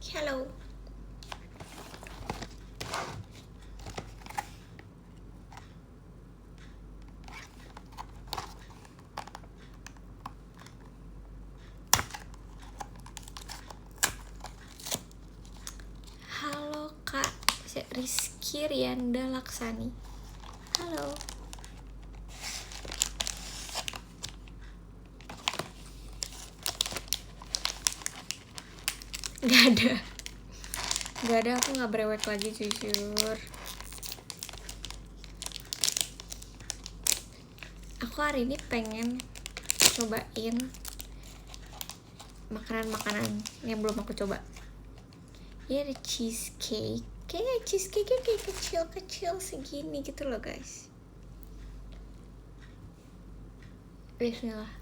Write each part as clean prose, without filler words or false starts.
Hello. Halo Kak Rizky Rianda Laksani. Halo. Gak ada, aku gak brewek lagi jujur. Aku hari ini pengen cobain makanan-makanan yang belum aku coba. Ini ada cheesecake. Kayak cheesecake-nya kayak kecil-kecil segini gitu loh guys. Bismillah.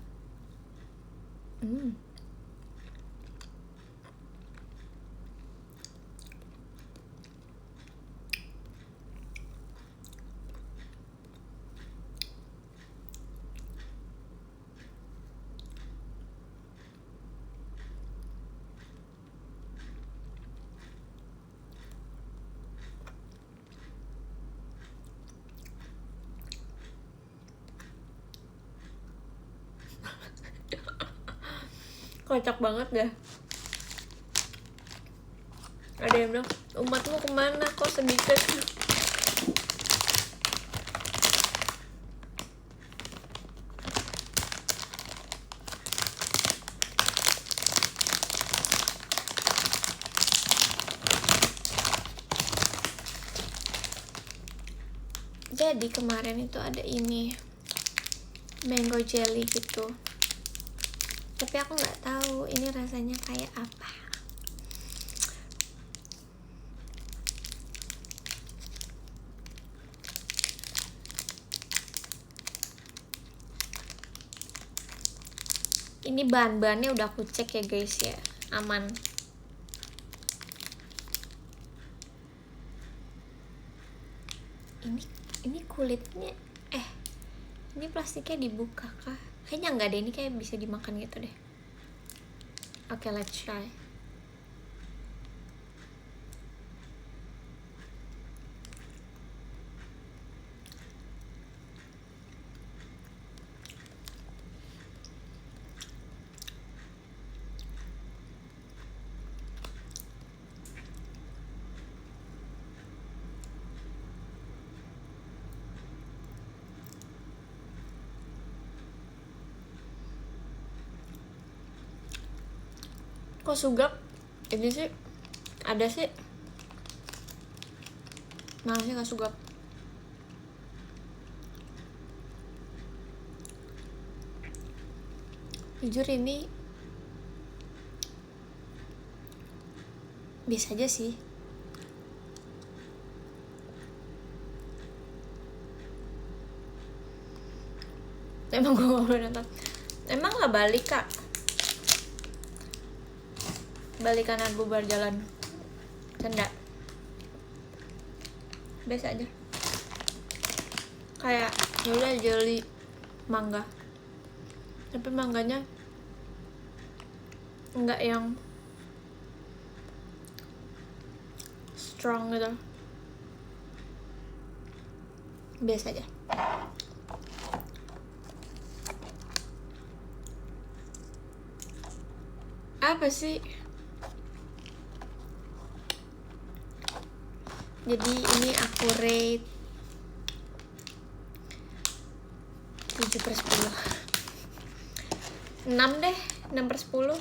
Kocak banget dah. Ada yang bilang, umatmu kemana kok sedikit? Jadi kemarin itu ada ini mango jelly gitu, tapi aku nggak tahu ini rasanya kayak apa. Ini bahan-bahannya udah aku cek ya guys ya, aman. Ini kulitnya, ini plastiknya dibuka kah? Kayaknya nggak deh, ini kayak bisa dimakan gitu deh. Oke, let's try. Kok sugap? Ini sih ada sih. Mana sih nggak sugap? Jujur ini biasa aja sih. Emang gue gak boleh nonton. Emang gak balik kak? Balik kanan bubar jalan. Canda. Biasa aja. Kayak yaudah jelly mangga, tapi mangganya enggak yang strong gitu. Biasa aja. Apa sih? Jadi ini aku rate 7/10. 6 deh, 6/10.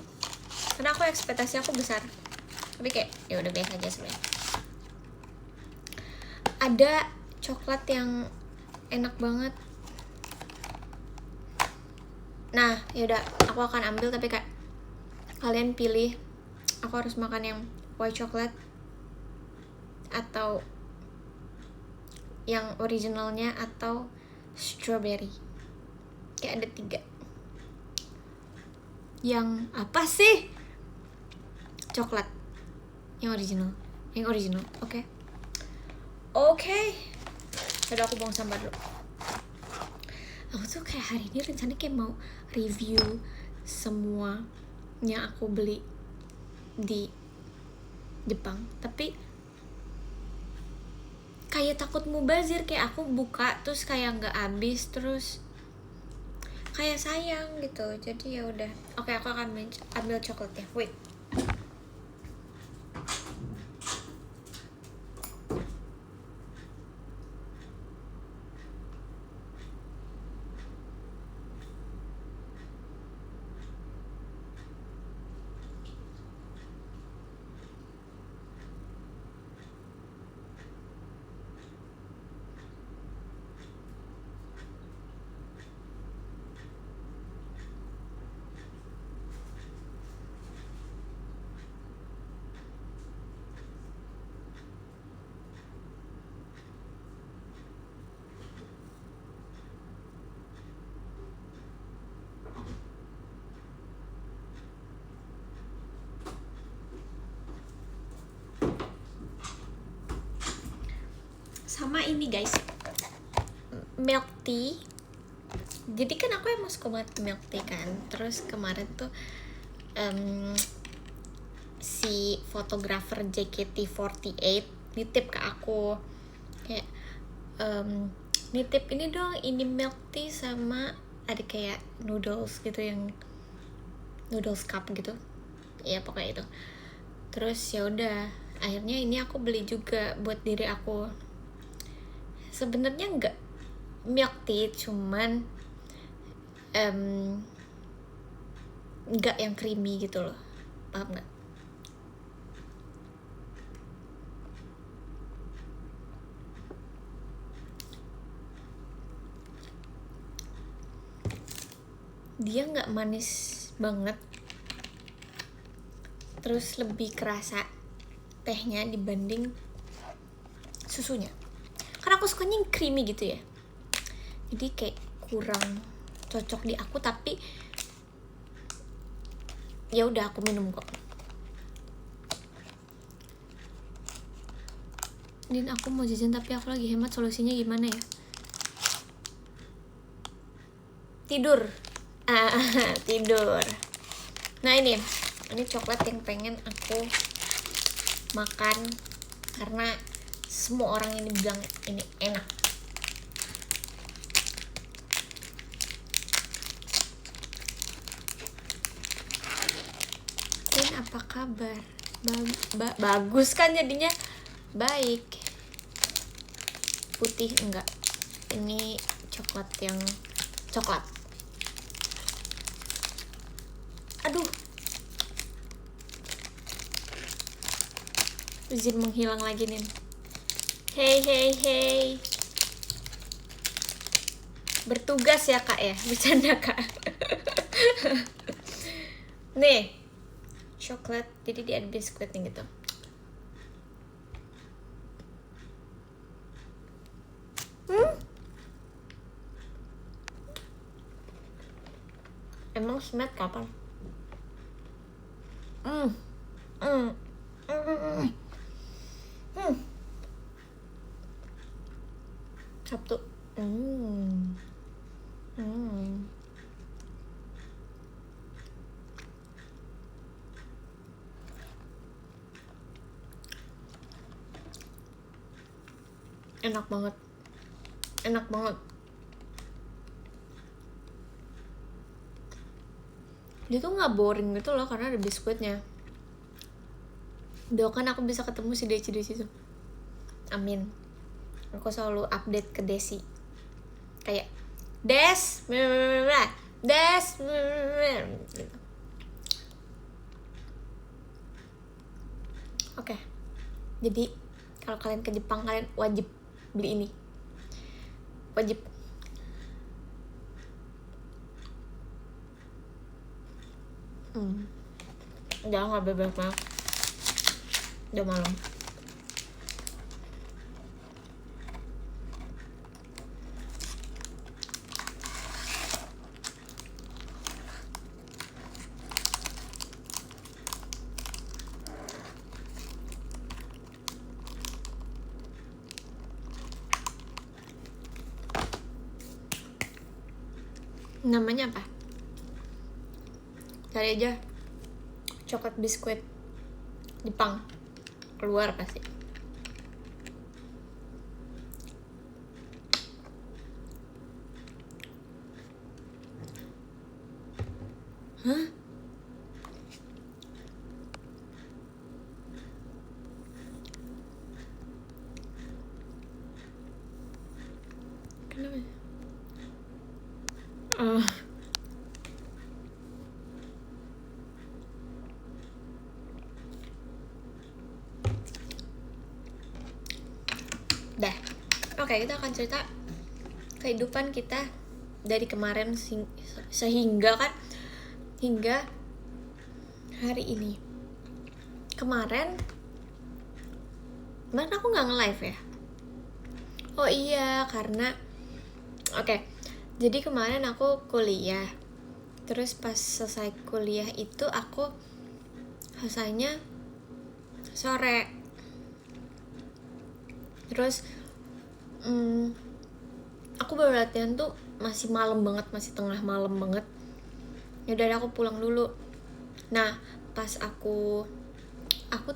Karena aku ekspektasi aku besar. Tapi kayak ya udah biasa aja sebenarnya. Ada coklat yang enak banget. Nah, yaudah aku akan ambil, tapi kayak kalian pilih aku harus makan yang white chocolate atau yang originalnya atau strawberry. Kayak ada 3. Yang apa sih? Coklat yang original. Oke. Udah aku buang sampah dulu. Aku tuh kayak hari ini rencananya kayak mau review semua yang aku beli di Jepang, tapi kayak takut mubazir, kayak aku buka terus kayak nggak habis, terus kayak sayang gitu. Jadi ya udah, oke, aku akan ambil coklatnya. Wait, sama ini guys, milk tea. Jadi kan aku emang suka banget milk tea kan. Terus kemarin tuh si fotografer JKT48 nitip ke aku kayak nitip ini dong, ini milk tea sama ada kayak noodles gitu, yang noodles cup gitu ya, pokoknya itu. Terus ya udah, akhirnya ini aku beli juga buat diri aku. Sebenarnya nggak milk tea, cuman nggak yang creamy gitu loh, paham nggak? Dia nggak manis banget, terus lebih kerasa tehnya dibanding susunya. Karena aku sukanya yang creamy gitu ya, jadi kayak kurang cocok di aku, tapi ya udah aku minum kok. Din, aku mau jajan tapi aku lagi hemat, solusinya gimana ya? Tidur. Tidur. Nah ini coklat yang pengen aku makan karena semua orang ini bilang ini enak. Din, apa kabar? Bagus kan jadinya? Baik. Putih enggak, ini coklat yang coklat. Aduh, izin menghilang lagi nih. Hey, bertugas ya kak ya, bercanda kak. Nih coklat, jadi dia ada biskuitnya gitu. Emang Smet kapan? Sabtu. Enak banget. Dia tuh nggak boring gitu loh karena ada biskuitnya. Doakan aku bisa ketemu si Desi tuh. Amin. Aku selalu update ke Desi kayak Des gitu. Oke. Jadi kalau kalian ke Jepang, kalian wajib beli ini. Wajib. Jangan nggak bebek banget. Udah malam. Namanya apa? Cari aja coklat biskuit Jepang. keluar pasti. Hah? Kenapa? Oh. Dah. Oke, kita akan cerita kehidupan kita dari kemarin sehingga kan hingga hari ini. Kemarin aku nggak nge-live ya. Oh iya, karena jadi kemarin aku kuliah. Terus pas selesai kuliah itu aku selesainya sore. Terus aku baru latihan tuh masih malam banget, masih tengah malam banget. Ya udah aku pulang dulu. Nah, pas aku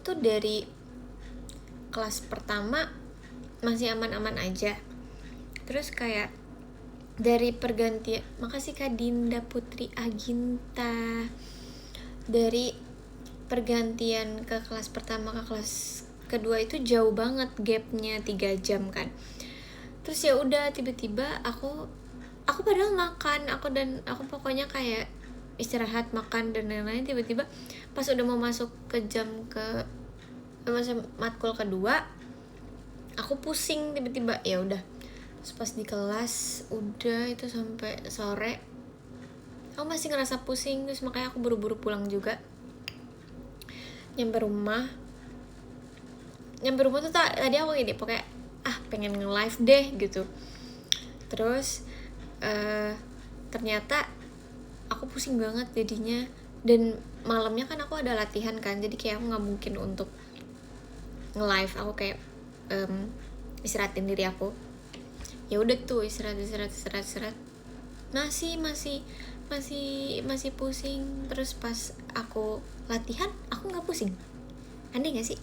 tuh dari kelas pertama masih aman-aman aja. Terus kayak dari pergantian, makasih Kak Dinda Putri Aginta, dari pergantian ke kelas pertama ke kelas kedua itu jauh banget gapnya, 3 jam kan. Terus ya udah tiba-tiba aku padahal makan, aku pokoknya kayak istirahat, makan dan lain-lain. Tiba-tiba pas udah mau masuk ke matkul kedua, aku pusing tiba-tiba. Ya udah, terus pas di kelas udah itu sampai sore aku masih ngerasa pusing. Terus makanya aku buru-buru pulang juga. Nyampe rumah tuh tadi aku gini, pokoknya pengen nge-live deh gitu. Terus ternyata aku pusing banget jadinya. Dan malamnya kan aku ada latihan kan, jadi kayak aku gak mungkin untuk nge-live. Aku kayak istirahatin diri aku. Ya udah tuh istirahat. Masih pusing. Terus pas aku latihan aku nggak pusing. Aneh nggak sih?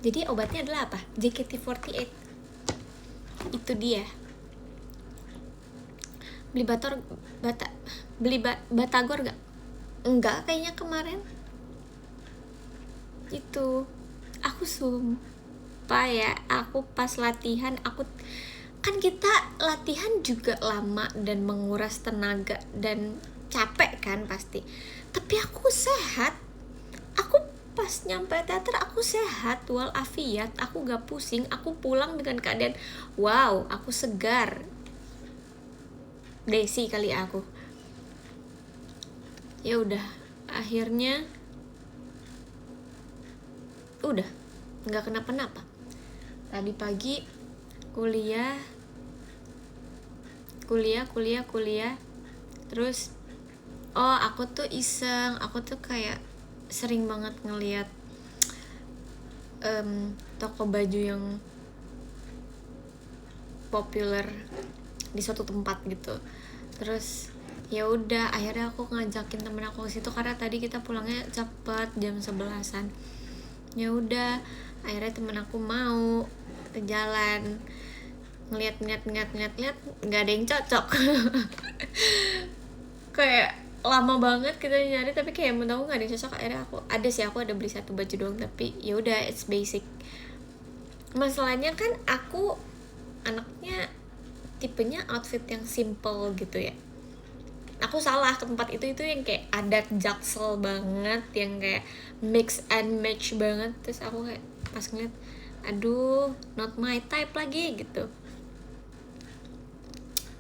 Jadi obatnya adalah apa? JKT48. Itu dia. Beli Batagor gak? Enggak kayaknya kemarin. Itu aku sumpah ya, aku pas latihan kan kita latihan juga lama dan menguras tenaga dan capek kan pasti. Tapi aku sehat. Aku pas nyampe teater aku sehat walafiat, aku gak pusing. Aku pulang dengan keadaan wow, aku segar. Desi kali aku. Ya udah, akhirnya udah nggak kenapa-napa. Tadi pagi kuliah. Terus aku tuh iseng, aku tuh kayak sering banget ngeliat toko baju yang populer di suatu tempat gitu. Terus ya udah, akhirnya aku ngajakin temen aku ke situ karena tadi kita pulangnya cepet jam 11-an. Ya udah, akhirnya temen aku mau ke jalan, ngeliat nggak ada yang cocok. Kayak lama banget kita nyari, tapi kayak menurut aku nggak ada yang cocok. Akhirnya aku ada beli satu baju doang, tapi ya udah, it's basic. Masalahnya kan aku anaknya tipenya outfit yang simple gitu ya. Aku salah ke tempat itu yang kayak adat Jaksel banget, yang kayak mix and match banget. Terus aku kayak pas ngeliat, aduh, not my type lagi gitu.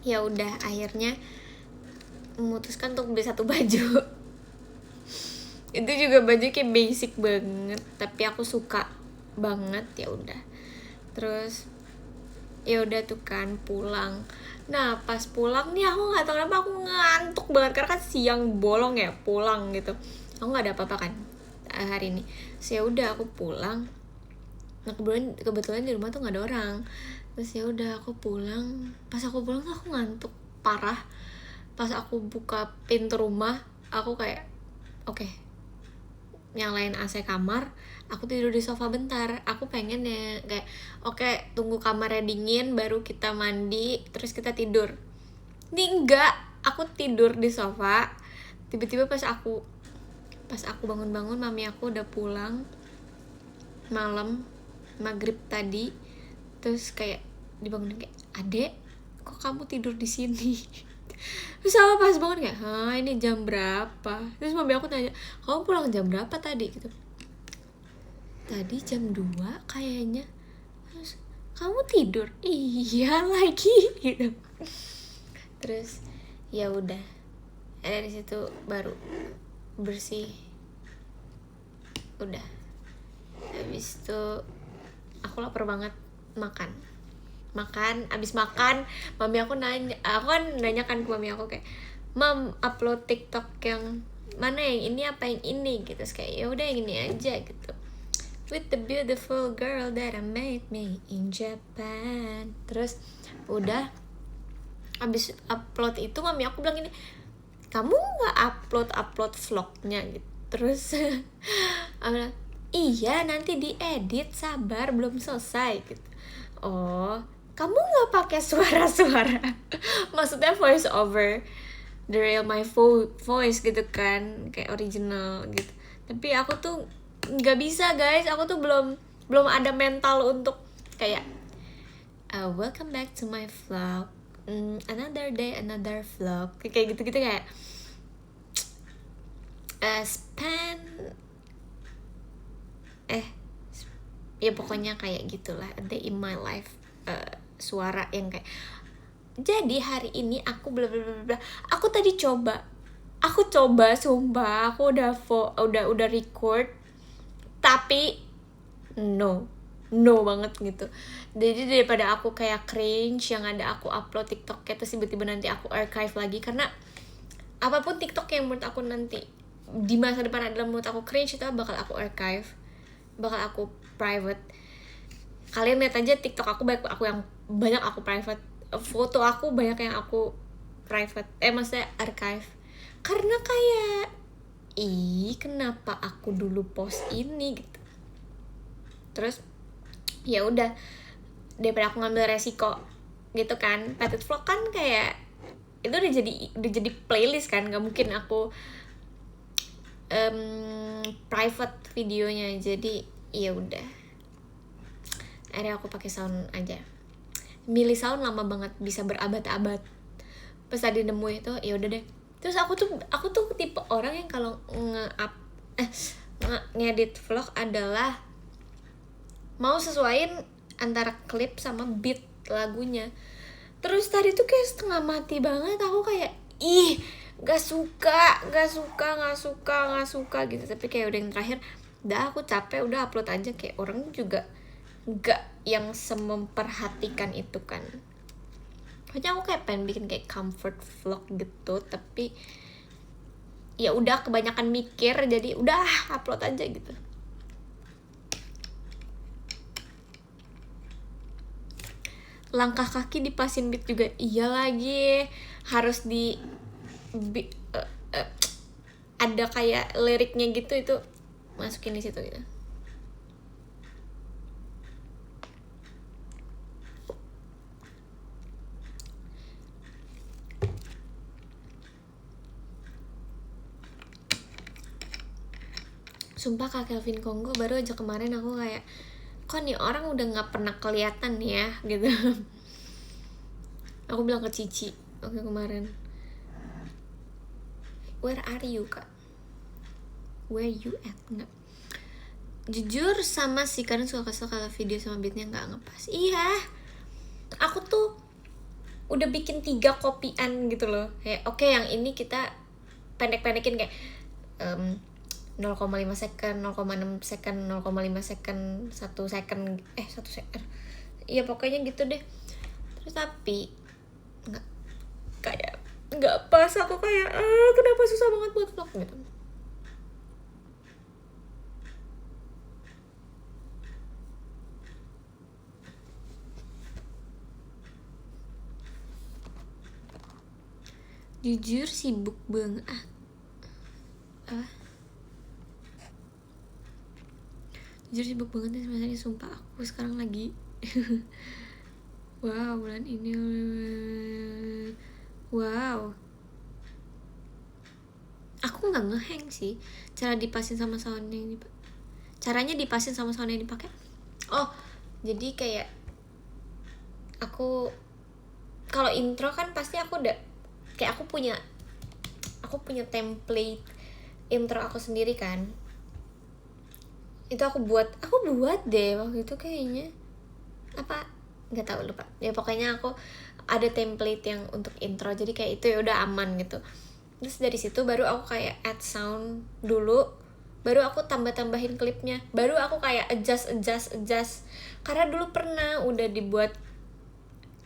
Ya udah, akhirnya memutuskan untuk beli satu baju. Itu juga baju kayak basic banget, tapi aku suka banget. Ya udah, terus ya udah tuh kan pulang. Nah pas pulang nih aku nggak tahu kenapa aku ngantuk banget karena kan siang bolong ya pulang gitu. Aku nggak ada apa-apa kan hari ini. Ya udah aku pulang. Nah kebetulan di rumah tuh nggak ada orang. Terus ya udah aku pulang. Pas aku pulang tuh aku ngantuk parah. Pas aku buka pintu rumah aku kayak oke, nyalain AC kamar, aku tidur di sofa bentar. Aku pengen ya kayak oke, tunggu kamarnya dingin baru kita mandi terus kita tidur. Ini enggak, aku tidur di sofa. Tiba-tiba pas aku bangun-bangun, mami aku udah pulang malam maghrib tadi. Terus kayak dibangunin kayak, "Adek, kok kamu tidur di sini?" Terus aku pas bangun kayak, ini jam berapa? Terus mami aku tanya, "Kamu pulang jam berapa tadi?" gitu. "Tadi jam 2 kayaknya." Terus, "Kamu tidur?" "Iya lagi." gitu. Terus ya udah, dari situ baru bersih. Udah. Habis itu aku lapar banget, makan. Abis makan mami aku kan nanya kan ke mami aku kayak, "Mam, upload TikTok yang mana, yang ini apa yang ini?" gitu. Terus kayak, ya udah yang ini aja gitu, "With the beautiful girl that I made me in Japan." Terus udah abis upload itu mami aku bilang gini, "Kamu nggak upload vlognya?" gitu. Terus aku bilang, "Iya, nanti diedit, sabar, belum selesai." gitu. "Oh, kamu nggak pakai suara-suara?" Maksudnya voice over, the real my voice gitu kan, kayak original gitu. Tapi aku tuh nggak bisa guys, aku tuh belum ada mental untuk kayak welcome back to my vlog, another day another vlog, kayak gitu kayak spend ya pokoknya kayak gitulah, a day in my life, suara yang kayak, "Jadi hari ini aku bla bla bla bla." Aku tadi coba sumpah, aku udah record, tapi no banget gitu. Jadi daripada aku kayak cringe yang ada aku upload TikTok terus tiba-tiba nanti aku archive lagi, karena apapun TikTok yang menurut aku nanti di masa depan adalah menurut aku cringe, itu bakal aku archive, bakal aku private. Kalian lihat aja TikTok aku banyak aku private, foto aku banyak yang aku private, maksudnya archive, karena kayak kenapa aku dulu post ini gitu. Terus ya udah, daripada aku ngambil resiko gitu kan, Petit Vlog kan kayak itu udah jadi playlist kan, nggak mungkin aku private videonya. Jadi ya udah, akhirnya aku pakai sound aja. Milih sound lama banget, bisa berabad-abad. Pas tadi nemu itu, ya udah deh. Terus aku tuh tipe orang yang kalau ngedit vlog adalah mau sesuaiin antara klip sama beat lagunya. Terus tadi tuh kayak setengah mati banget, aku kayak gak suka gitu. Tapi kayak udah yang terakhir, udah aku capek, udah upload aja. Kayak orang juga gak yang sememperhatikan itu kan. Makanya aku kayak pengen bikin kayak comfort vlog gitu, tapi ya udah kebanyakan mikir, jadi udah upload aja gitu. Langkah kaki dipasin beat juga, iya lagi, harus ada kayak liriknya gitu, itu masukin di situ gitu. Sumpah Kak Kelvin Kongo baru aja kemarin aku kayak, kok nih orang udah nggak pernah kelihatan ya gitu. Aku bilang ke Cici oke kemarin, "Where are you Kak? Where you at?" Nggak, jujur sama sih, kadang suka kesel kalau video sama beatnya nggak ngepas. Iya, aku tuh udah bikin 3 kopian gitu loh, kayak oke, yang ini kita pendek-pendekin kayak 0,5 second, 0,6 second, 0,5 second, 1 second, 1 second, ya pokoknya gitu deh. Terus tapi nggak pas, aku kayak kenapa susah banget buat vlog gitu. Jujur sibuk banget Jujur sibuk banget nih sebenarnya, sumpah. Aku sekarang lagi wow, bulan ini wow, aku nggak ngehang sih. Caranya dipasin sama sound yang dipakai. Oh, jadi kayak aku kalau intro kan pasti aku udah kayak aku punya template intro aku sendiri kan. Itu aku buat deh waktu itu kayaknya, apa nggak tahu, lupa ya. Pokoknya aku ada template yang untuk intro, jadi kayak itu ya udah aman gitu. Terus dari situ baru aku kayak add sound dulu, baru aku tambahin klipnya, baru aku kayak adjust. Karena dulu pernah udah dibuat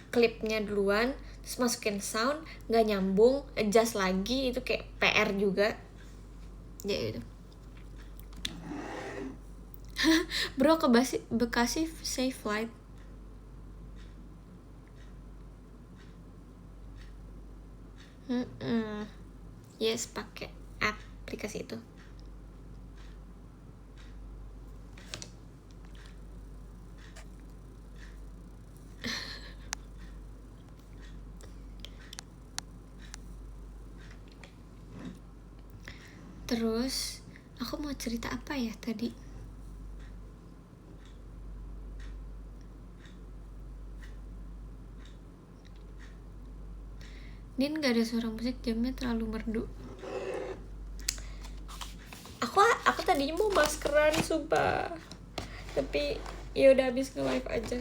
klipnya duluan, terus masukin sound nggak nyambung, adjust lagi, itu kayak PR juga ya gitu. Bro, ke Bekasi safe flight. Yes, pakai aplikasi itu. Terus aku mau cerita apa ya tadi? Din, gak ada suara musik, jamnya terlalu merdu. Aku tadinya mau maskeran sumpah, tapi ya udah habis nge-live aja.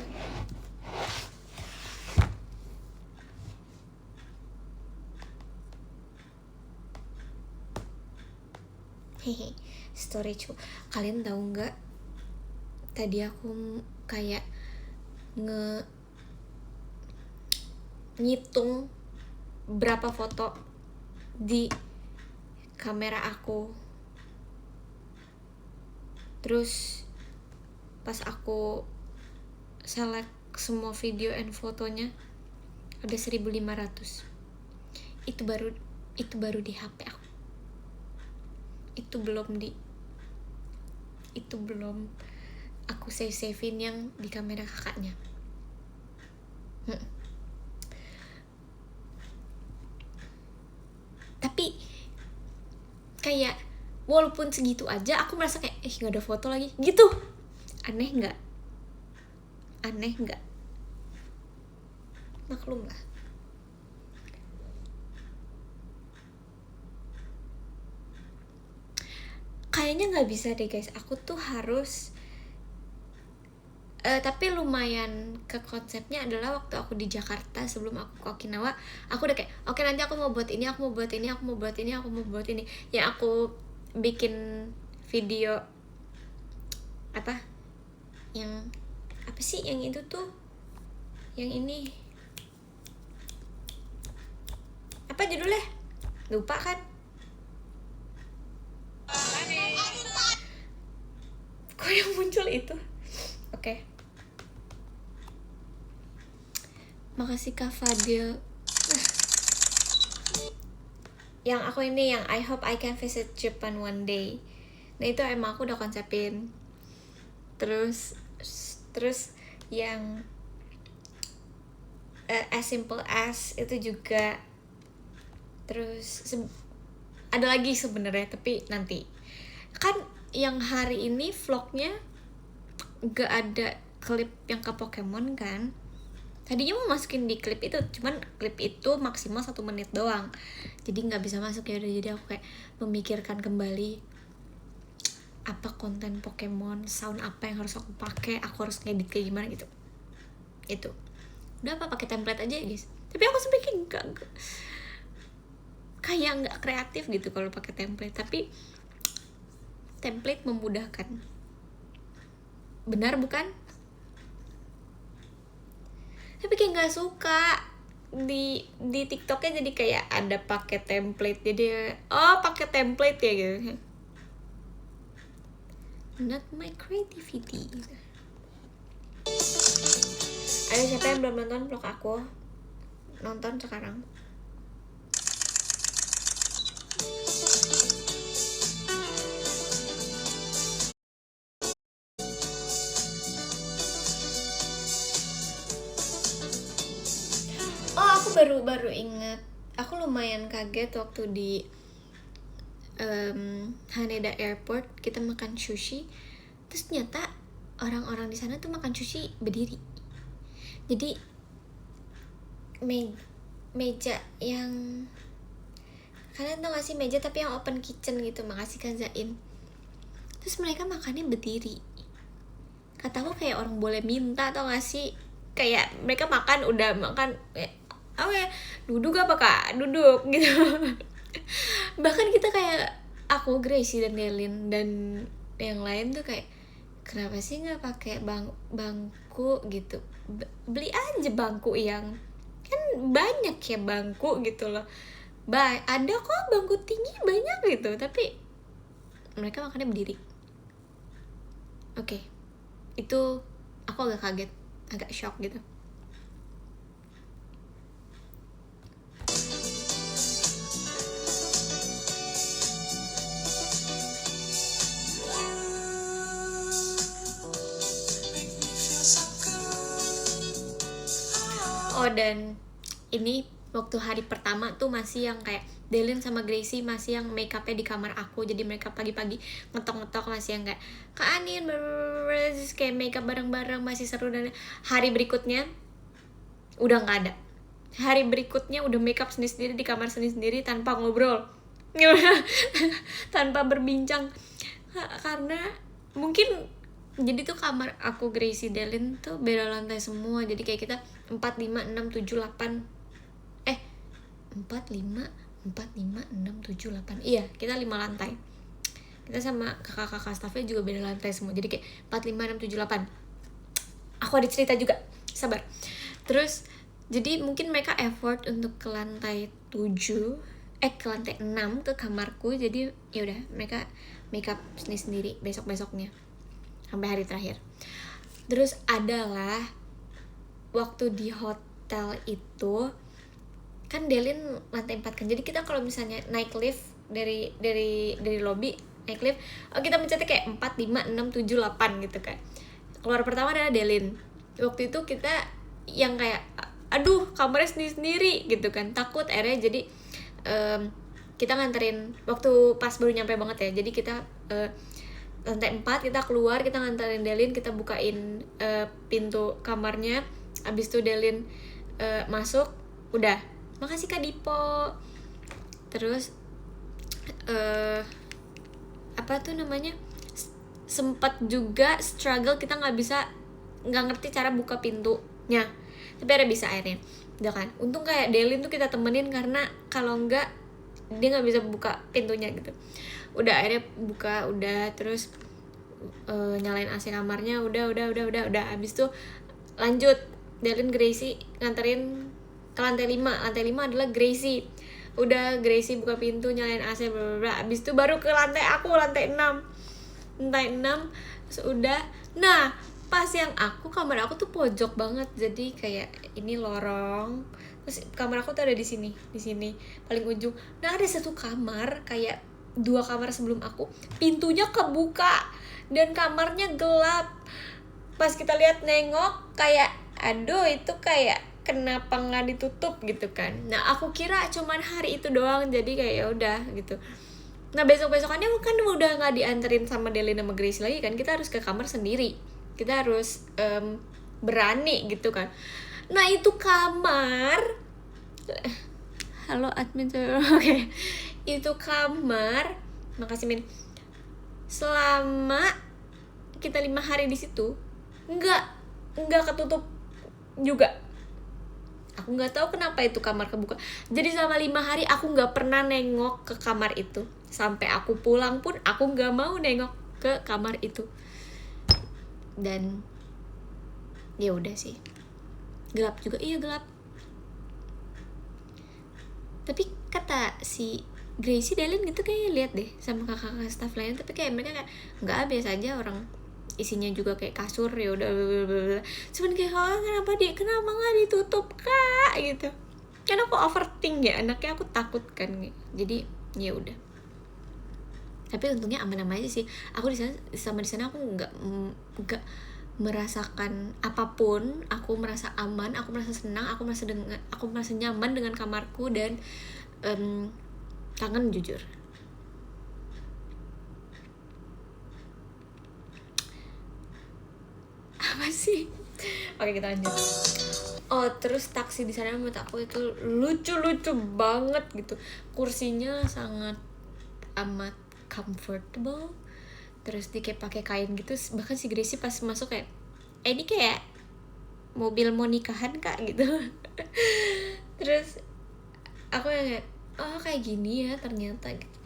Hehe, story cu. Kalian tahu nggak? Tadi aku kayak ngitung berapa foto di kamera aku. Terus pas aku select semua video and fotonya ada 1500. Itu baru di HP aku. Itu belum aku save-savein yang di kamera kakaknya. Tapi kayak walaupun segitu aja aku merasa kayak nggak ada foto lagi gitu. Aneh nggak? Maklum lah. Kayaknya nggak bisa deh guys, aku tuh harus tapi lumayan ke konsepnya adalah waktu aku di Jakarta sebelum aku ke Okinawa, aku udah kayak oke, nanti aku mau buat ini, aku mau buat ini. Ya aku bikin video apa yang apa sih yang itu tuh, yang ini apa judulnya, lupa kan. Kok yang muncul itu. Oke. Makasih Kak Fadil. Yang aku ini, yang I hope I can visit Japan one day. Nah itu emang aku udah konsepin. Terus yang as simple as itu juga. Terus ada lagi sebenarnya, tapi nanti. Kan yang hari ini vlognya gak ada klip yang ke Pokemon kan. Tadinya mau masukin di klip itu, cuman klip itu maksimal 1 menit doang, jadi nggak bisa masuk. Ya udah, jadi aku kayak memikirkan kembali apa konten Pokemon, sound apa yang harus aku pakai, aku harus ngedit kayak gimana gitu. Itu udah apa, pakai template aja guys. Tapi aku sebenarnya kayak nggak kreatif gitu kalau pakai template, tapi template memudahkan. Benar bukan? Tapi kayak nggak suka di TikToknya, jadi kayak ada pakai template, jadi pakai template ya gitu. Not my creativity. Ada siapa yang belum nonton vlog aku? Nonton sekarang. Aku baru ingat, aku lumayan kaget waktu di Haneda Airport kita makan sushi, terus ternyata orang-orang di sana tuh makan sushi berdiri. Jadi meja yang, kalian tau gak sih meja tapi yang open kitchen gitu, makasih Kak Zain. Terus mereka makannya berdiri. Kataku kayak orang boleh minta, tau gak sih? Kayak mereka makan, udah makan duduk apa Kak? Duduk gitu. Bahkan kita kayak aku, Gracie dan Delin dan yang lain tuh kayak, kenapa sih nggak pakai bangku gitu? Beli aja bangku yang kan banyak ya bangku gitu loh. Ada kok bangku tinggi banyak gitu, tapi mereka makannya berdiri. Oke. Itu aku agak kaget, agak shock gitu. Oh, dan ini waktu hari pertama tuh masih yang kayak Delin sama Gracie masih yang make upnya di kamar aku, jadi mereka pagi-pagi ngetok-ngetok, masih yang kayak Kak Anin kayak make up bareng-bareng, masih seru. Dan hari berikutnya udah nggak ada. Hari berikutnya udah make up sendiri-sendiri di kamar sendiri-sendiri tanpa ngobrol tanpa berbincang, karena mungkin jadi tuh kamar aku, Gracie, Delin tuh beda lantai semua. Jadi kayak kita 4, 5, 6, 7, 8 4, 5, 6, 7, 8. Iya, kita 5 lantai. Kita sama kakak-kakak staffnya juga beda lantai semua. Jadi kayak 4, 5, 6, 7, 8. Aku ada cerita juga, sabar. Terus jadi mungkin mereka effort untuk ke lantai 7, ke lantai 6 ke kamarku. Jadi ya udah, mereka make up sendiri besok-besoknya sampai hari terakhir. Terus adalah waktu di hotel itu kan Delin lantai 4 kan, jadi kita kalau misalnya naik lift dari lobby naik lift, kita mencetnya kayak 4, 5, 6, 7, 8 gitu kan. Keluar pertama adalah Delin. Waktu itu kita yang kayak aduh kamarnya sendiri gitu kan, takut akhirnya. Jadi kita nganterin waktu pas baru nyampe banget ya, jadi kita lantai 4 kita keluar, kita nganterin Delin, kita bukain pintu kamarnya. Abis itu Delin masuk, udah makasih Kak Dipo. Terus apa tuh namanya, sempat juga struggle, kita nggak ngerti cara buka pintunya, tapi ada bisa akhirnya udah kan. Untung kayak Delin tuh kita temenin, karena kalau enggak dia nggak bisa buka pintunya gitu. Udah akhirnya buka, udah. Terus nyalain AC kamarnya, udah. Abis itu lanjut Delin, Gracie nganterin ke lantai 5. Lantai 5 adalah Gracie. Udah, Gracie buka pintu, nyalain AC, blablabla. Abis itu baru ke lantai aku, lantai 6. Terus udah. Nah, pas yang kamar aku tuh pojok banget. Jadi kayak ini lorong. Terus kamar aku tuh ada di sini paling ujung. Nah, ada satu kamar, kayak 2 kamar sebelum aku, pintunya kebuka dan kamarnya gelap. Pas kita lihat nengok kayak aduh, itu kayak kenapa nggak ditutup gitu kan. Nah, aku kira cuman hari itu doang, jadi kayak ya udah gitu. Nah, besok-besokannya kan udah nggak dianterin sama Delin sama Grace lagi kan, kita harus ke kamar sendiri, kita harus berani gitu kan. Nah, itu kamar, halo admin, oke. Itu kamar, makasih Min, selama kita 5 hari di situ nggak ketutup juga. Aku nggak tahu kenapa itu kamar kebuka. Jadi selama 5 hari aku nggak pernah nengok ke kamar itu. Sampai aku pulang pun aku nggak mau nengok ke kamar itu. Dan ya udah sih, gelap juga. Iya, gelap. Tapi kata si Gracie, Delin gitu kayak lihat deh sama kakak-kakak staff lain, tapi kayak mereka kayak nggak, biasa aja, orang isinya juga kayak kasur, ya udah. Cuman kayak kenapa nggak ditutup Kak gitu. Karena aku overthink ya anaknya, aku takut kan. Jadi ya udah. Tapi untungnya aman-aman aja sih. Aku di sana aku nggak merasakan apapun, aku merasa aman, aku merasa senang, aku merasa nyaman dengan kamarku dan kangen jujur. Apa sih? Oke, kita lanjut. Oh, terus taksi di sana menurut aku itu lucu-lucu banget gitu. Kursinya sangat amat comfortable. Terus dia kayak pakai kain gitu. Bahkan si Gracie pas masuk kayak, ini kayak mobil mau nikahan kak gitu. Terus aku yang kayak, oh kayak gini ya ternyata gitu.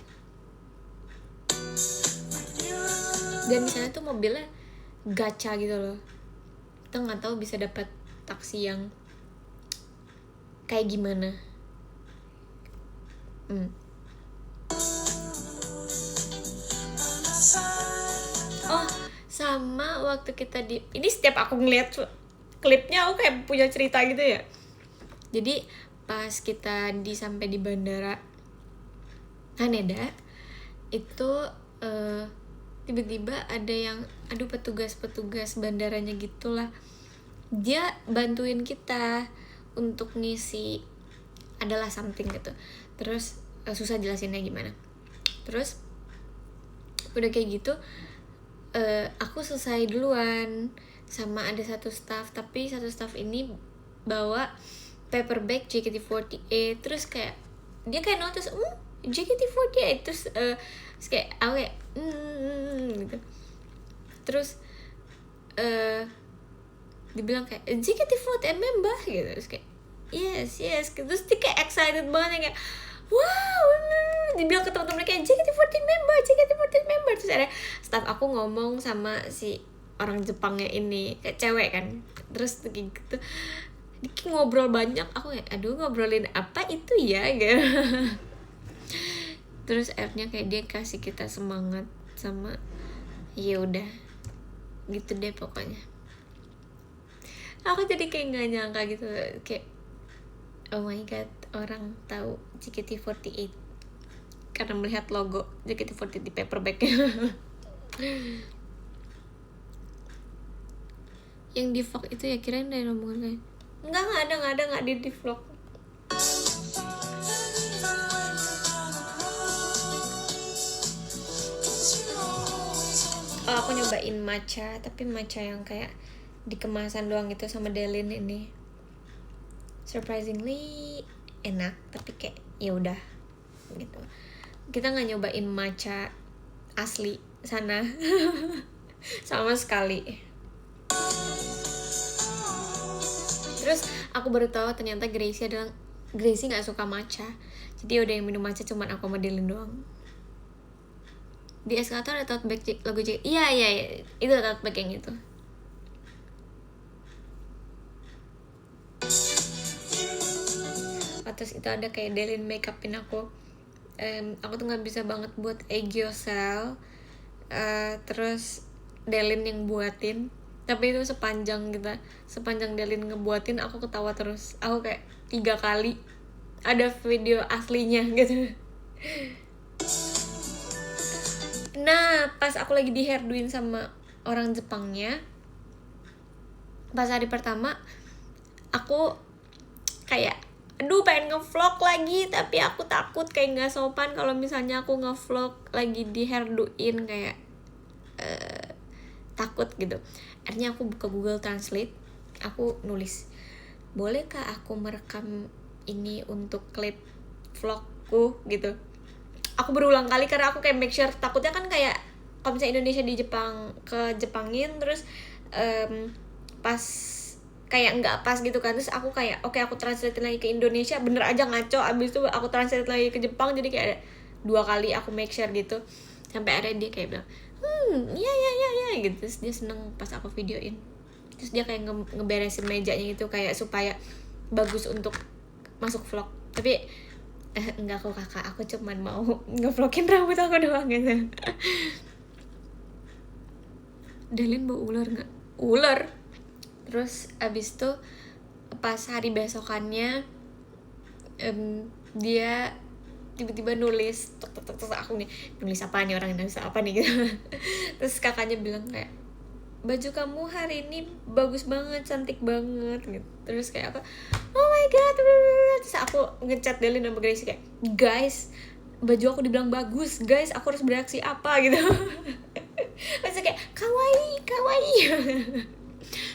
Dan di sana tuh mobilnya gacha gitu loh. Kita nggak tahu bisa dapat taksi yang kayak gimana. Oh, sama waktu kita ini setiap aku ngeliat klipnya aku kayak punya cerita gitu ya. Jadi pas kita sampai di bandara Haneda itu tiba-tiba ada yang petugas bandaranya gitulah, dia bantuin kita untuk ngisi adalah something gitu. Terus susah jelasinnya gimana. Terus udah kayak gitu aku selesai duluan sama ada satu staff, tapi satu staff ini bawa paper bag JKT48. Terus kayak dia kayak notice JKT48, terus kayak aku kayak gitu. Terus dibilang kayak JKT48 member gitu. Terus kayak yes. Terus dia kayak excited banget kayak wow, dibilang ke teman-teman kayak JKT48 member. Terus ada staff aku ngomong sama si orang Jepangnya ini, kayak cewek kan. Terus kayak gitu dia ngobrol banyak, aku kayak aduh ngobrolin apa itu ya gitu. Terus akhirnya kayak dia kasih kita semangat sama ya udah gitu deh pokoknya. Aku jadi kayak nggak nyangka gitu, kayak oh my god, orang tahu JKT48 karena melihat logo JKT48 di paperback. Yang di vlog itu ya kirain dari rombongan kayak nggak ada di vlog. Oh, aku nyobain matcha, tapi matcha yang kayak di kemasan doang gitu sama Delin ini. Surprisingly enak, tapi kayak ya udah gitu. Kita nggak nyobain matcha asli sana sama sekali. Terus aku baru tahu ternyata Gracie nggak suka matcha, jadi udah yang minum matcha cuman aku sama Delin doang. Di eskalator ada tote bag logo JKT. Iya itu tote bag yang itu. Terus itu ada kayak Delin make upin aku. Aku tuh nggak bisa banget buat Aegyo-cell. Terus Delin yang buatin, tapi itu sepanjang Delin ngebuatin aku ketawa terus. Aku kayak 3 kali ada video aslinya gitu. Nah pas aku lagi di hairdoin sama orang Jepangnya, pas hari pertama aku kayak aduh pengen ngevlog lagi, tapi aku takut kayak nggak sopan kalau misalnya aku ngevlog lagi di hairdoin, kayak takut gitu. Akhirnya aku buka Google Translate, aku nulis bolehkah aku merekam ini untuk klip vlogku gitu. Aku berulang kali karena aku kayak make sure, takutnya kan kayak kalau misalnya Indonesia di Jepangin terus pas kayak nggak pas gitu kan. Terus aku kayak oke, aku translate lagi ke Indonesia, bener aja ngaco, abis itu aku translate lagi ke Jepang, jadi kayak ada 2 kali aku make sure gitu. Sampai akhirnya dia kayak bilang iya gitu. Terus dia seneng pas aku videoin. Terus dia kayak ngeberesin mejanya gitu kayak supaya bagus untuk masuk vlog. Tapi enggak kok kakak, aku cuman mau ngevlogin rambut aku doang gitu. Delin bau ular nggak? Ular. Terus abis itu pas hari besokannya dia tiba-tiba nulis terus aku nih nulis apa nih, orang nulis apa nih gitu. Terus kakaknya bilang kayak baju kamu hari ini bagus banget, cantik banget gitu. Terus kayak apa, oh my god, terus aku ngechat Delin sama Gracie kayak, guys, baju aku dibilang bagus, guys, aku harus bereaksi apa gitu. Terus kayak kawaii, kawaii.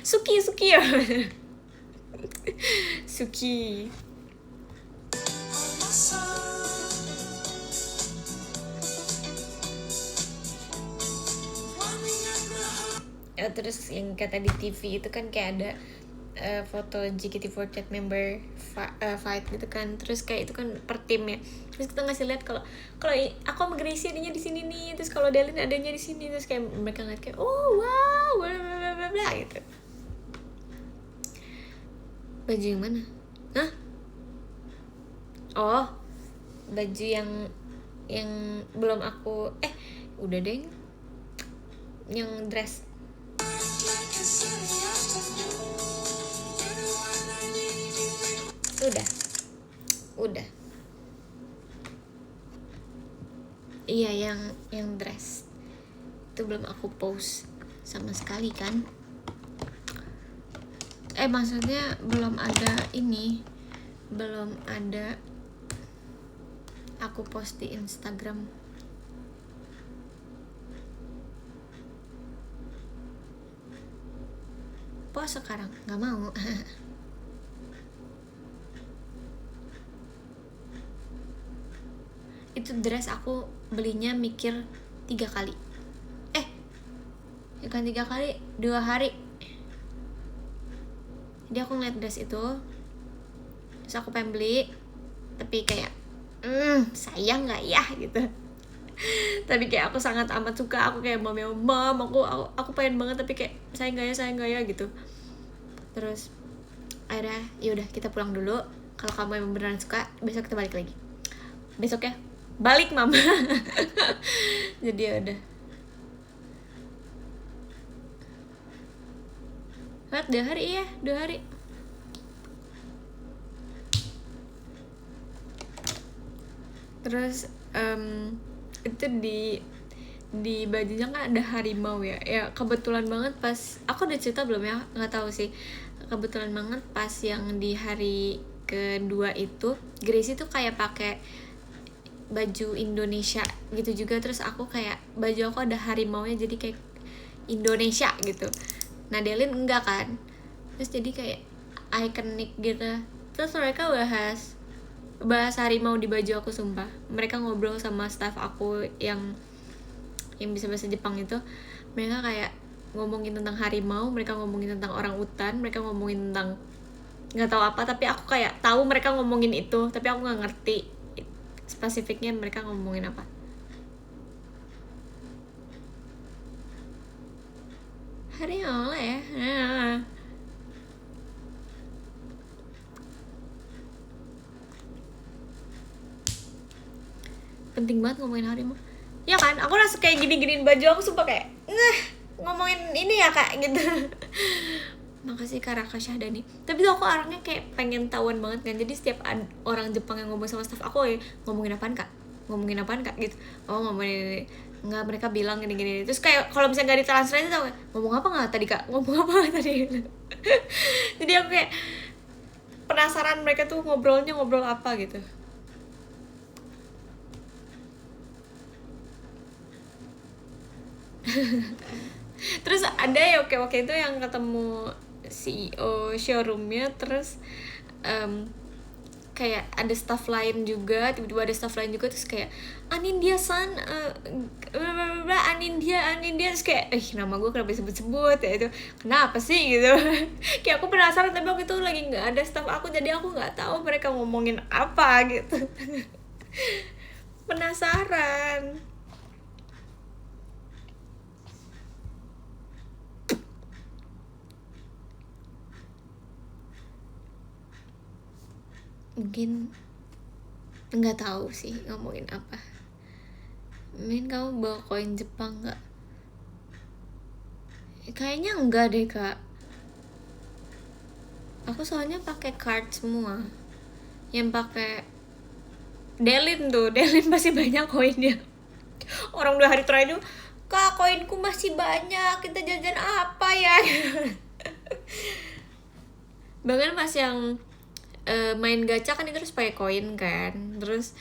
Suki, Suki ya. Suki. Ya, terus yang kata di TV itu kan kayak ada foto JKT48 member fight gitu kan, terus kayak itu kan per tim ya, terus kita ngasih lihat kalau aku sama Gracie adanya di sini nih, terus kalau Delin adanya di sini, terus kayak mereka ngeliat kayak oh wow bla bla bla bla gitu. Baju yang mana? Hah? Oh, baju yang belum aku udah deh, yang dress. Udah. Iya, yang dress itu belum aku post sama sekali kan. Maksudnya belum ada aku post di Instagram. Post sekarang nggak mau. Itu dress aku belinya mikir 3 kali. Bukan 3 kali, 2 hari. Jadi aku ngeliat dress itu, terus aku pengen beli, tapi kayak sayang nggak ya gitu. Tapi kayak aku sangat amat suka, aku kayak mom, aku pengen banget, tapi kayak sayang nggak ya gitu. Terus akhirnya yaudah kita pulang dulu, kalau kamu emang beneran suka besok kita balik lagi. Besok ya balik mama. Jadi ya udah. Lihat 2 hari ya, 2 hari. Terus itu di bajunya kan ada harimau ya. Ya kebetulan banget pas aku udah cerita belum ya, nggak tahu sih. Kebetulan banget pas yang di hari kedua itu Gracie tuh kayak pakai baju Indonesia gitu juga, terus aku kayak baju aku ada harimaunya jadi kayak Indonesia gitu. Nah Delin enggak kan, terus jadi kayak ikonik gitu. Terus mereka bahas harimau di baju aku, sumpah. Mereka ngobrol sama staff aku yang bisa bahasa Jepang itu, mereka kayak ngomongin tentang harimau, mereka ngomongin tentang orang utan, mereka ngomongin tentang nggak tahu apa, tapi aku kayak tahu mereka ngomongin itu, tapi aku nggak ngerti spesifiknya mereka ngomongin apa. Harimau lah ya. Penting banget ngomongin harimau ya kan. Aku rasa kayak gini-giniin baju aku, sumpah kayak ngomongin ini ya kak gitu. Makasih Kak Raka Syahdani. Tapi tuh aku orangnya kayak pengen tahuan banget kan. Jadi setiap orang Jepang yang ngomong sama staff aku, ngomongin apaan kak gitu. Oh ngomongin ini. Enggak, mereka bilang gini-gini. Terus kayak kalau misalnya gak ditranslate tau ngomong apa nggak tadi kak, ngomong apa nggak tadi. Jadi aku kayak penasaran mereka tuh ngobrol apa gitu. Terus ada ya oke itu yang ketemu CEO showroomnya, terus kayak ada staff lain juga, tiba-tiba ada staff lain juga, terus kayak Anindya-san, Anindya, terus kayak nama gue kenapa disebut-sebut ya, itu kenapa sih gitu. Kayak aku penasaran, tapi waktu itu lagi nggak ada staff aku, jadi aku nggak tahu mereka ngomongin apa gitu. Penasaran. Mungkin nggak tahu sih ngomongin apa. Kamu bawa koin Jepang nggak? Kayaknya enggak deh kak. Aku soalnya pakai card semua. Yang pakai Delin pasti banyak koinnya. Orang 2 hari terakhir itu Kak, koinku masih banyak, kita jajan apa ya? Bahkan pas yang main gacha kan itu harus pakai koin kan, terus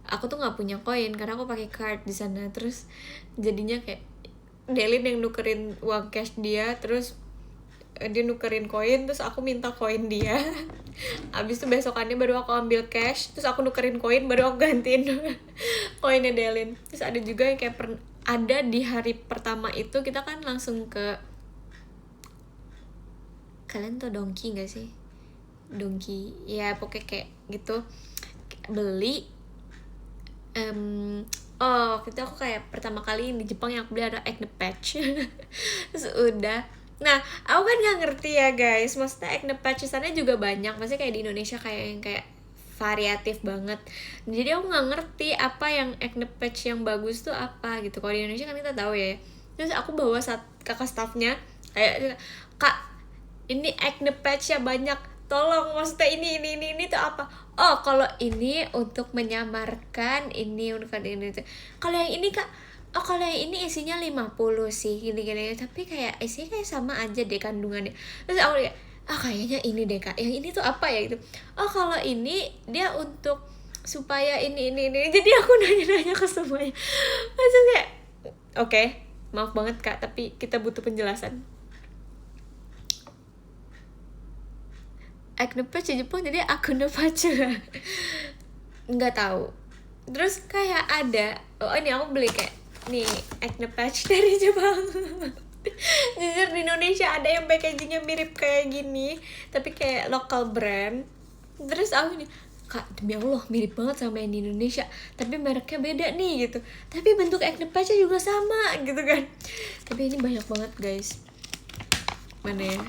aku tuh nggak punya koin karena aku pakai card di sana. Terus jadinya kayak Delin yang nukerin uang cash dia, terus dia nukerin koin, terus aku minta koin dia. Abis itu besokannya baru aku ambil cash, terus aku nukerin koin, baru aku gantiin koinnya Delin. Terus ada juga yang kayak ada di hari pertama itu kita kan langsung ke, kalian tau Donki gak sih? Donki ya pokoknya kayak gitu, beli waktu itu aku kayak pertama kali di Jepang yang aku beli ada acne patch. Terus udah, nah aku kan nggak ngerti ya guys, maksudnya acne patch sana juga banyak, maksudnya kayak di Indonesia kayak yang kayak variatif banget. Jadi aku nggak ngerti apa yang acne patch yang bagus tuh apa gitu. Kalau di Indonesia kan kita tahu ya. Terus aku bawa kakak staffnya kayak, kak ini acne patch ya banyak, tolong maksudnya ini tuh apa? Oh kalau ini untuk menyamarkan ini untuk ini itu. Kalau yang ini kak, oh kalau yang ini isinya 50 sih gini tapi kayak isinya kayak sama aja deh kandungannya. Terus aku kayak kayaknya ini deh kak, yang ini tuh apa ya gitu. Oh kalau ini dia untuk supaya ini. Jadi aku nanya ke semuanya. Terus kayak oke, maaf banget kak tapi kita butuh penjelasan. Acne patch di Jepang jadi akune patch. Nggak tahu. Terus kayak ada, ini aku beli kayak nih acne patch dari Jepang. Jujur di Indonesia ada yang packagingnya mirip kayak gini tapi kayak local brand. Terus aku nih, kak demi Allah mirip banget sama yang di Indonesia tapi mereknya beda nih gitu, tapi bentuk acne patchnya juga sama gitu kan. Tapi ini banyak banget guys. Mana ya,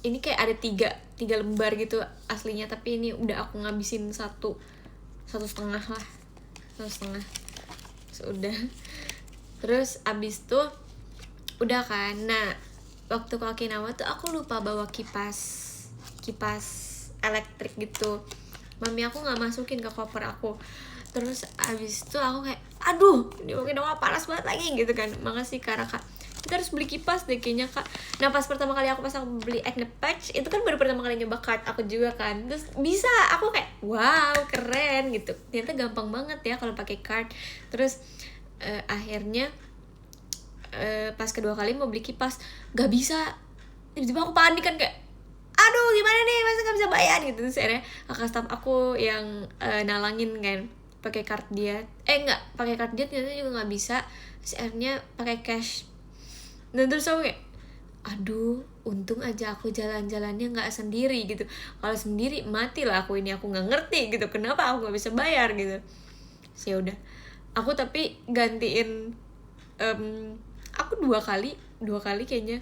ini kayak ada tiga lembar gitu aslinya, tapi ini udah aku ngabisin satu setengah lah, sudah. Terus abis tuh udah kan, nah waktu ke Okinawa tuh aku lupa bawa kipas elektrik gitu. Mami aku nggak masukin ke koper aku. Terus abis itu aku kayak aduh di Okinawa panas banget lagi gitu kan. Makasih Kak Raka, kita harus beli kipas deh kayaknya Kak. Nah pas pertama kali aku beli acne patch itu kan baru pertama kali nyoba card aku juga kan, terus bisa aku kayak wow keren gitu, ternyata gampang banget ya kalau pakai card. Terus akhirnya pas kedua kali mau beli kipas gak bisa, tiba-tiba aku panik kan kayak aduh gimana nih masa gak bisa bayar gitu. Terus akhirnya kakak staff aku yang nalangin kan pakai card dia, enggak pakai card dia ternyata juga nggak bisa. Terus akhirnya pakai cash. Dan terus aku kayak aduh untung aja aku jalan-jalannya nggak sendiri gitu, kalau sendiri mati lah aku ini, aku nggak ngerti gitu kenapa aku nggak bisa bayar gitu. Sih udah aku tapi gantiin aku dua kali kayaknya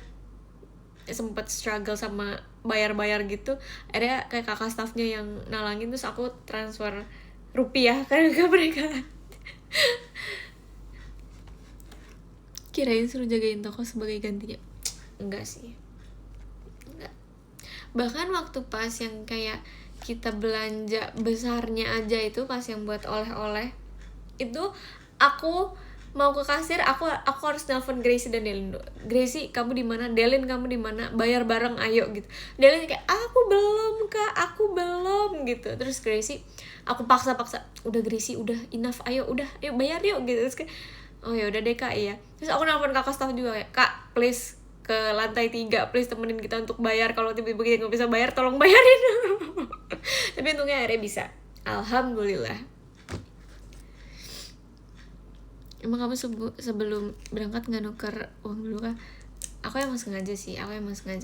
sempet struggle sama bayar gitu. Akhirnya kayak kakak staffnya yang nalangin, terus aku transfer rupiah kan ke mereka. Kirain suruh jagain toko sebagai gantinya, enggak sih, enggak. Bahkan waktu pas yang kayak kita belanja besarnya aja itu pas yang buat oleh-oleh itu, aku mau ke kasir, aku harus nelfon Gracie dan Delin. Gracie kamu di mana, Delin kamu di mana, bayar bareng ayo gitu. Delin kayak aku belum kak, aku belum gitu. Terus Gracie aku paksa udah Gracie udah enough, ayo bayar yuk gitu. Terus kayak oh ya udah deh kak iya. Terus aku nelfon kakak staff juga kayak kak please ke lantai 3 please temenin kita untuk bayar, kalau tiba-tiba kita nggak bisa bayar tolong bayarin. Tapi untungnya akhirnya bisa, alhamdulillah. Emang kamu sebelum berangkat nggak nuker uang dulu kah? Aku emang sengaja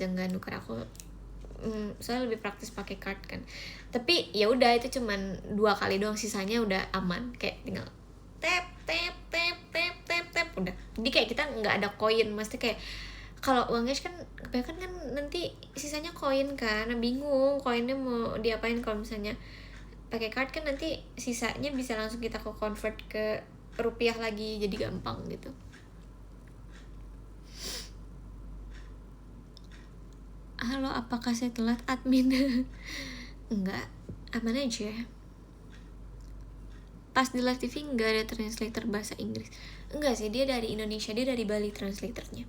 nggak nuker. Aku soalnya lebih praktis pakai card kan. Tapi ya udah itu cuman 2 kali doang, sisanya udah aman, kayak tinggal tap udah. Jadi kayak kita nggak ada koin, mesti kayak kalau uang cash kan kebanyakan kan nanti sisanya koin kan, bingung koinnya mau diapain. Kalau misalnya pakai card kan nanti sisanya bisa langsung kita convert ke rupiah lagi, jadi gampang gitu. Halo, apakah saya telat admin? Enggak, aman aja. pas di live TV nggak ada translator bahasa Inggris. Enggak sih, dia dari Indonesia, dia dari Bali translatornya.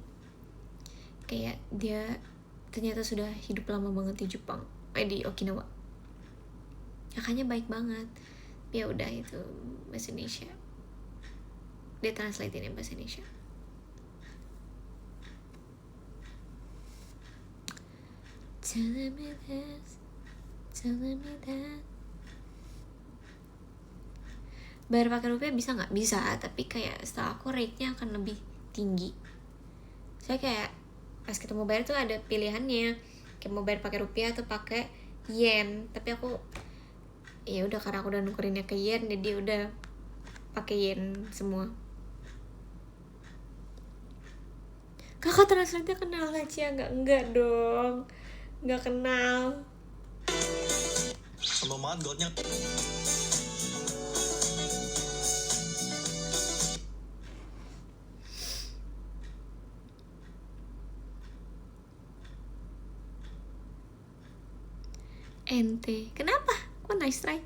Kayak dia ternyata sudah hidup lama banget di Jepang, di Okinawa. Kakaknya baik banget. Ya udah, itu bahasa Indonesia, dia translatein bahasa Indonesia. Telling me this, telling me that. Bayar pakai rupiah bisa nggak? Bisa, tapi kayak setahu aku rate-nya akan lebih tinggi. Saya kayak pas kita mau bayar tuh ada pilihannya, kayak mau bayar pakai rupiah atau pakai yen. Tapi aku ya udah, karena aku udah nukerinnya ke yen, jadi udah pakai yen semua. Kakak translate-nya kenal gak Cia? Enggak dong, nggak kenal. Sama banget godnya. Ente kenapa? Kok nice try?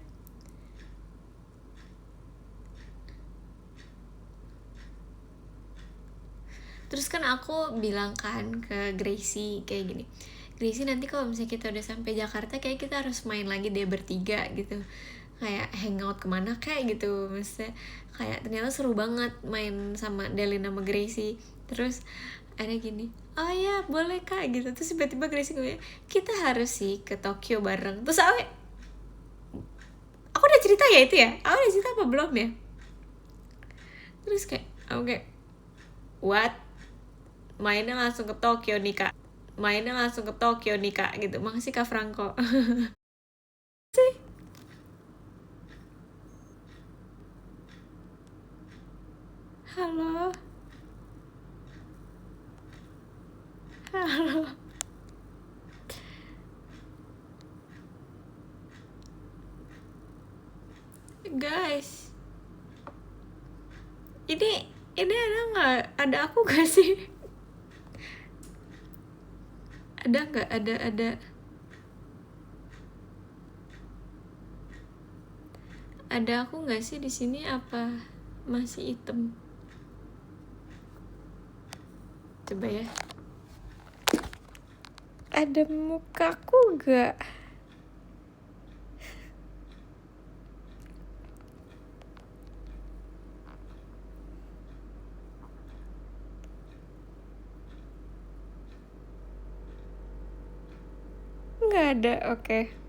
Terus kan aku bilang kan ke Gracie kayak gini, Gracie nanti kalau misalnya kita udah sampai Jakarta kayak kita harus main lagi deh bertiga gitu, kayak hangout kemana kayak gitu. Maksudnya kayak ternyata seru banget main sama Delin sama Gracie. Terus ada gini, oh ya boleh kak gitu. Terus tiba-tiba Gracie ngomong, kita harus sih ke Tokyo bareng. Terus aku udah cerita ya itu ya, aku udah cerita apa belum ya? Terus kayak aku kayak what, mainnya langsung ke Tokyo nih kak, mainnya langsung ke Tokyo nih kak gitu. Makasih Kak Franco. Halo, halo guys, ini ada nggak, ada aku gak sih? Ada nggak, ada aku nggak sih di sini, apa masih hitam? Coba ya, ada mukaku gak? Nggak ada, oke.